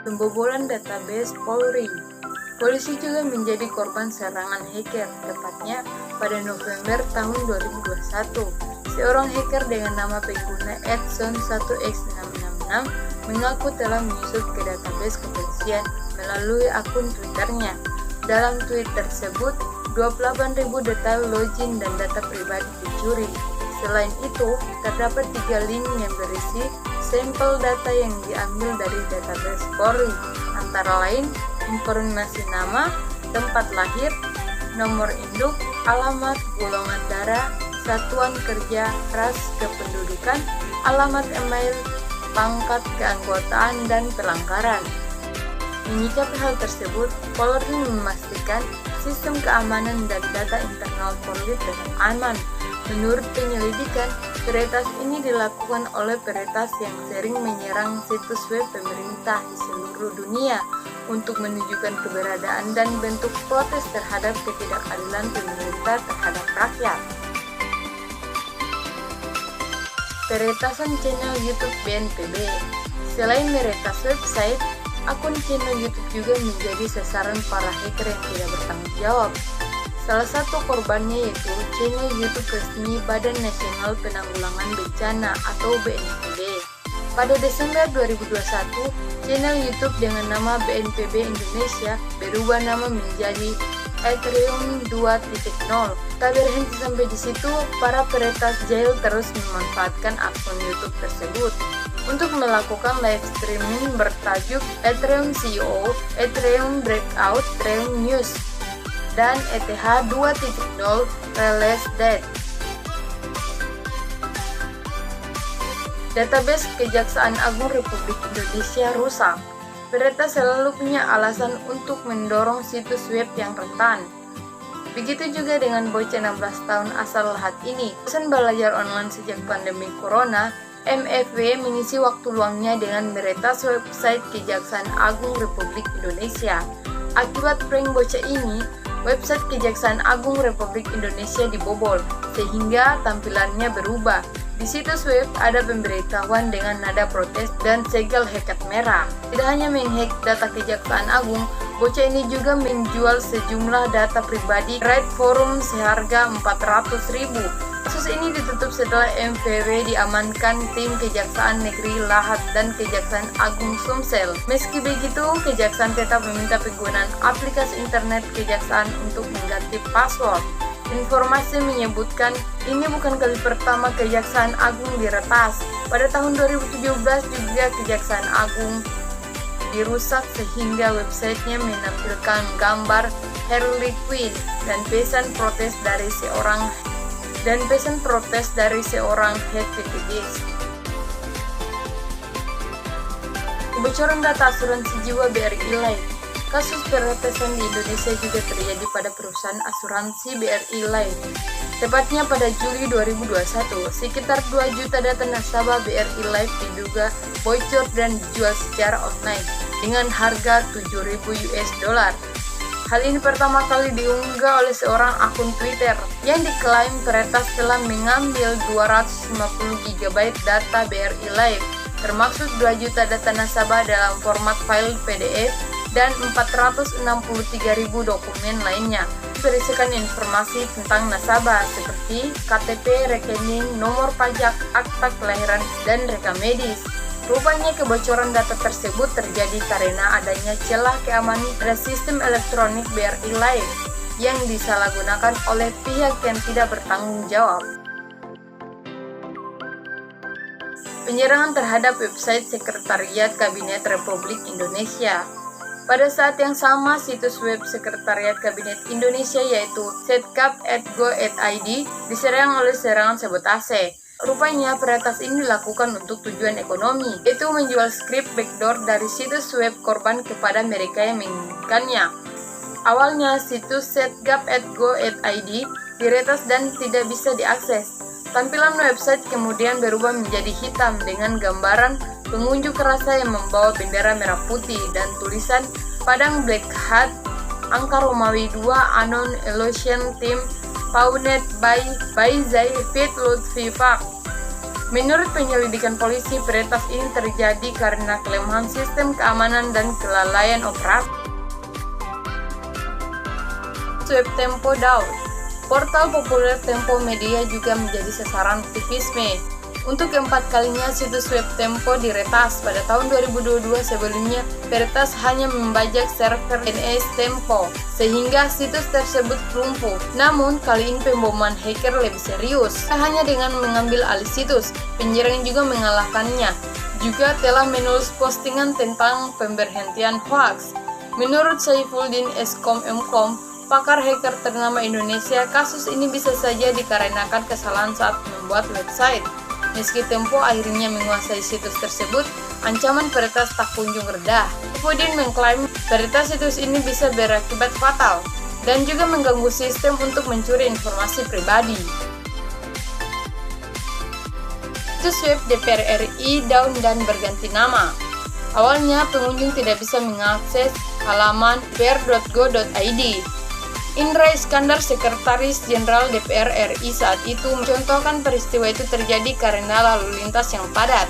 pembobolan database Polri. Polisi juga menjadi korban serangan hacker, tepatnya pada November tahun 2021. Seorang hacker dengan nama pengguna @son1x666 mengaku telah menyusup ke database kepolisian melalui akun Twitternya. Dalam tweet tersebut, 28.000 detail login dan data pribadi dicuri. Selain itu, terdapat 3 link yang berisi sampel data yang diambil dari database Polri, antara lain informasi nama, tempat lahir, nomor induk, alamat, golongan darah, satuan kerja, ras, kependudukan, alamat email, pangkat keanggotaan, dan pelanggaran. Menyikapi hal tersebut, Polri memastikan sistem keamanan dan data internal Polri tetap aman. Menurut penyelidikan, peretas ini dilakukan oleh peretas yang sering menyerang situs web pemerintah di seluruh dunia untuk menunjukkan keberadaan dan bentuk protes terhadap ketidakadilan pemerintah terhadap rakyat. Peretasan channel YouTube BNPB. Selain meretas website, akun channel YouTube juga menjadi sasaran para hacker yang tidak bertanggung jawab. Salah satu korbannya yaitu channel YouTube resmi Badan Nasional Penanggulangan Bencana atau BNPB. Pada Desember 2021, channel YouTube dengan nama BNPB Indonesia berubah nama menjadi Ethereum 2.0. Tak berhenti sampai di situ, para peretas jail terus memanfaatkan akun YouTube tersebut untuk melakukan live streaming bertajuk Ethereum CEO, Ethereum Breakout, Ethereum News, dan ETH 2.0 Release Date. Database Kejaksaan Agung Republik Indonesia rusak. Peretas selalu punya alasan untuk mendorong situs web yang rentan. Begitu juga dengan bocah 16 tahun asal Lahat ini. Bosan belajar online sejak pandemi Corona, MFW mengisi waktu luangnya dengan meretas website Kejaksaan Agung Republik Indonesia. Akibat prank bocah ini, website Kejaksaan Agung Republik Indonesia dibobol, sehingga tampilannya berubah. Di situs web ada pemberitahuan dengan nada protes dan segel hacket merah. Tidak hanya menghack data Kejaksaan Agung, bocah ini juga menjual sejumlah data pribadi Reddit forum seharga 400.000. Kasus ini ditutup setelah MVW diamankan tim Kejaksaan Negeri Lahat dan Kejaksaan Agung Sumsel. Meski begitu, Kejaksaan tetap meminta penggunaan aplikasi internet Kejaksaan untuk mengganti password. Informasi menyebutkan ini bukan kali pertama Kejaksaan Agung diretas. Pada tahun 2017 juga Kejaksaan Agung dirusak sehingga websitenya menampilkan gambar Harley Quinn dan pesan protes dari seorang aktivis. Kebocoran data asuransi jiwa BRI Life. Kasus peretasan di Indonesia juga terjadi pada perusahaan asuransi BRI Life. Tepatnya pada Juli 2021, sekitar 2 juta data nasabah BRI Life diduga bocor dan dijual secara online dengan harga $7.000. Hal ini pertama kali diunggah oleh seorang akun Twitter yang diklaim peretas telah mengambil 250 GB data BRI Life, termasuk 2 juta data nasabah dalam format file PDF dan 463.000 dokumen lainnya. Berisikan informasi tentang nasabah seperti KTP, rekening, nomor pajak, akta kelahiran, dan rekam medis. Rupanya kebocoran data tersebut terjadi karena adanya celah keamanan pada sistem elektronik BRI Life yang disalahgunakan oleh pihak yang tidak bertanggung jawab. Penyerangan terhadap website Sekretariat Kabinet Republik Indonesia. Pada saat yang sama, situs web Sekretariat Kabinet Indonesia yaitu setcap@go.id diserang oleh serangan sabotase. Rupanya peretas ini dilakukan untuk tujuan ekonomi, yaitu menjual skrip backdoor dari situs web korban kepada mereka yang menginginkannya. Awalnya, situs setcap@go.id diretas dan tidak bisa diakses. Tampilan website kemudian berubah menjadi hitam dengan gambaran pengunjuk rasa yang membawa bendera merah putih dan tulisan Padang Black Hat, angka Romawi 2, Anon Illusion Team, founded by Zai Fit Lutfi Pak. Menurut penyelidikan polisi, peretas ini terjadi karena kelemahan sistem keamanan dan kelalaian operasi. Web Tempo Daud. Portal populer Tempo Media juga menjadi sasaran aktivisme. Untuk keempat kalinya situs web Tempo diretas. Pada tahun 2022 sebelumnya, peretas hanya membajak server DNS Tempo, sehingga situs tersebut lumpuh. Namun, kali ini pemboman hacker lebih serius. Tak hanya dengan mengambil alih situs, penyerang juga mengalahkannya. Juga telah menulis postingan tentang pemberhentian hoax. Menurut Saifuldin Eskom Mkom, pakar hacker ternama Indonesia, kasus ini bisa saja dikarenakan kesalahan saat membuat website. Meski Tempo akhirnya menguasai situs tersebut, ancaman peretas tak kunjung reda. Saifuldin mengklaim peretas situs ini bisa berakibat fatal dan juga mengganggu sistem untuk mencuri informasi pribadi. Situs web DPR RI down dan berganti nama. Awalnya pengunjung tidak bisa mengakses halaman dpr.go.id. Indra Iskandar, Sekretaris Jenderal DPR RI saat itu, mencontohkan peristiwa itu terjadi karena lalu lintas yang padat.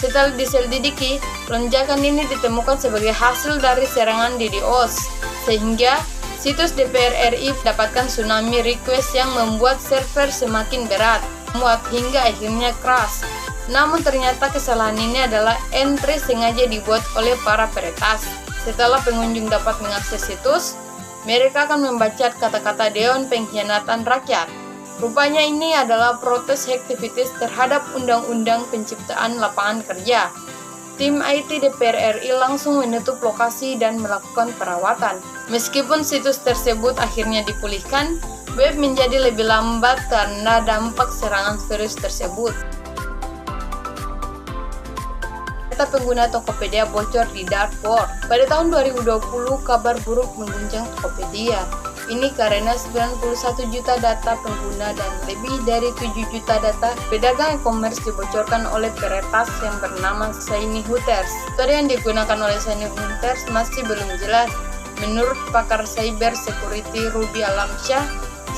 Setelah diselidiki, lonjakan ini ditemukan sebagai hasil dari serangan DDoS, sehingga situs DPR RI mendapatkan tsunami request yang membuat server semakin berat, muat hingga akhirnya crash. Namun ternyata kesalahan ini adalah entry sengaja dibuat oleh para peretas. Setelah pengunjung dapat mengakses situs, mereka akan membaca kata-kata Dewan Pengkhianatan Rakyat. Rupanya ini adalah protes aktivitas terhadap Undang-Undang Penciptaan Lapangan Kerja. Tim IT DPR RI langsung menutup lokasi dan melakukan perawatan. Meskipun situs tersebut akhirnya dipulihkan, web menjadi lebih lambat karena dampak serangan virus tersebut. Data pengguna Tokopedia bocor di Darfur. Pada tahun 2020, kabar buruk mengguncang Tokopedia. Ini karena 91 juta data pengguna dan lebih dari 7 juta data pedagang e-commerce dibocorkan oleh peretas yang bernama Shiny Hunters. Metode yang digunakan oleh Shiny Hunters masih belum jelas. Menurut pakar cyber security Ruby Alamsyah,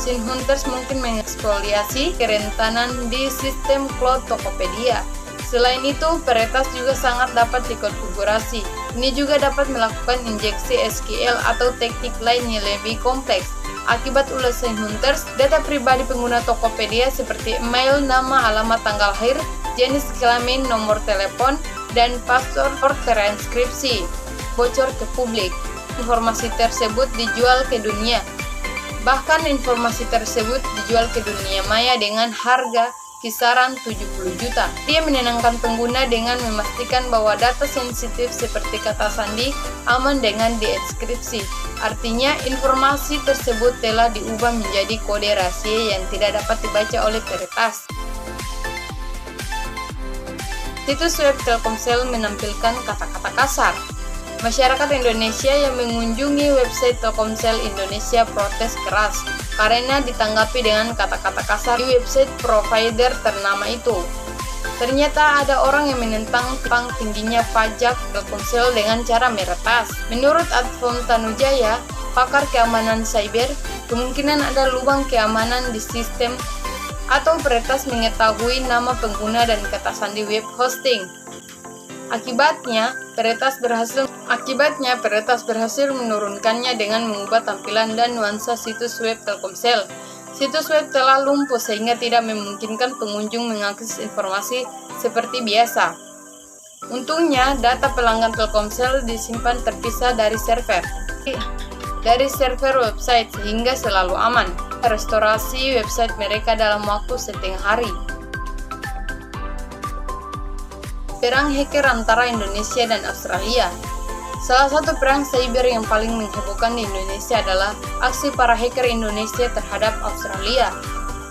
Shiny Hunters mungkin mengeksplorasi kerentanan di sistem cloud Tokopedia. Selain itu, peretas juga sangat dapat dikonfigurasi. Ini juga dapat melakukan injeksi SQL atau teknik lain yang lebih kompleks. Akibat ulah Shiny Hunters, data pribadi pengguna Tokopedia seperti email, nama, alamat, tanggal lahir, jenis kelamin, nomor telepon, dan password terinskripsi bocor ke publik. Informasi tersebut dijual ke dunia. Bahkan informasi tersebut dijual ke dunia maya dengan harga kisaran 70 juta. Dia menenangkan pengguna dengan memastikan bahwa data sensitif seperti kata sandi aman dengan dienkripsi. Artinya, informasi tersebut telah diubah menjadi kode rahasia yang tidak dapat dibaca oleh peretas. Situs web Telkomsel menampilkan kata-kata kasar. Masyarakat Indonesia yang mengunjungi website Telkomsel Indonesia protes keras karena ditanggapi dengan kata-kata kasar di website provider ternama itu. Ternyata ada orang yang menentang tingginya pajak Telkomsel dengan cara meretas. Menurut Advom Tanujaya, pakar keamanan cyber, kemungkinan ada lubang keamanan di sistem atau peretas mengetahui nama pengguna dan kata sandi web hosting. Akibatnya, peretas berhasil menurunkannya dengan mengubah tampilan dan nuansa situs web Telkomsel. Situs web telah lumpuh sehingga tidak memungkinkan pengunjung mengakses informasi seperti biasa. Untungnya, data pelanggan Telkomsel disimpan terpisah dari server website sehingga selalu aman. Restorasi website mereka dalam waktu setengah hari. Perang hacker antara Indonesia dan Australia. Salah satu perang cyber yang paling menghebohkan di Indonesia adalah aksi para hacker Indonesia terhadap Australia.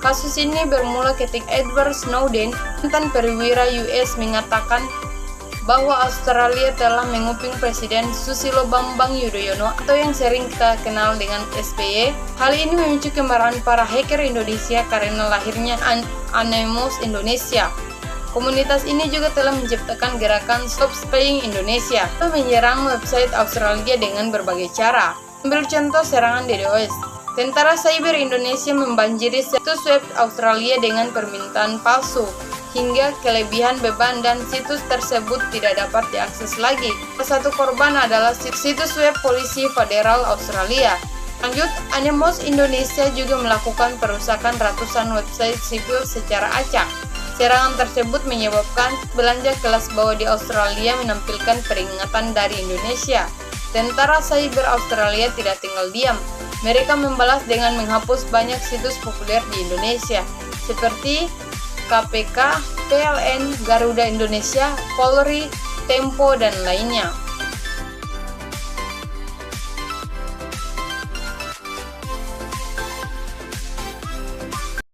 Kasus ini bermula ketika Edward Snowden, mantan perwira US, mengatakan bahwa Australia telah menguping Presiden Susilo Bambang Yudhoyono atau yang sering kita kenal dengan SBY. Hal ini memicu kemarahan para hacker Indonesia karena lahirnya Anonymous Indonesia. Komunitas ini juga telah menciptakan gerakan Stop Spying Indonesia untuk menyerang website Australia dengan berbagai cara. Ambil contoh serangan DDoS. Tentara Cyber Indonesia membanjiri situs web Australia dengan permintaan palsu. hingga kelebihan beban dan situs tersebut tidak dapat diakses lagi. Salah satu korban adalah situs web polisi federal Australia. Lanjut, Anemos Indonesia juga melakukan perusakan ratusan website sipil secara acak. Serangan tersebut menyebabkan belanja kelas bawah di Australia menampilkan peringatan dari Indonesia. Tentara Cyber Australia tidak tinggal diam. Mereka membalas dengan menghapus banyak situs populer di Indonesia, seperti KPK, PLN, Garuda Indonesia, Polri, Tempo, dan lainnya.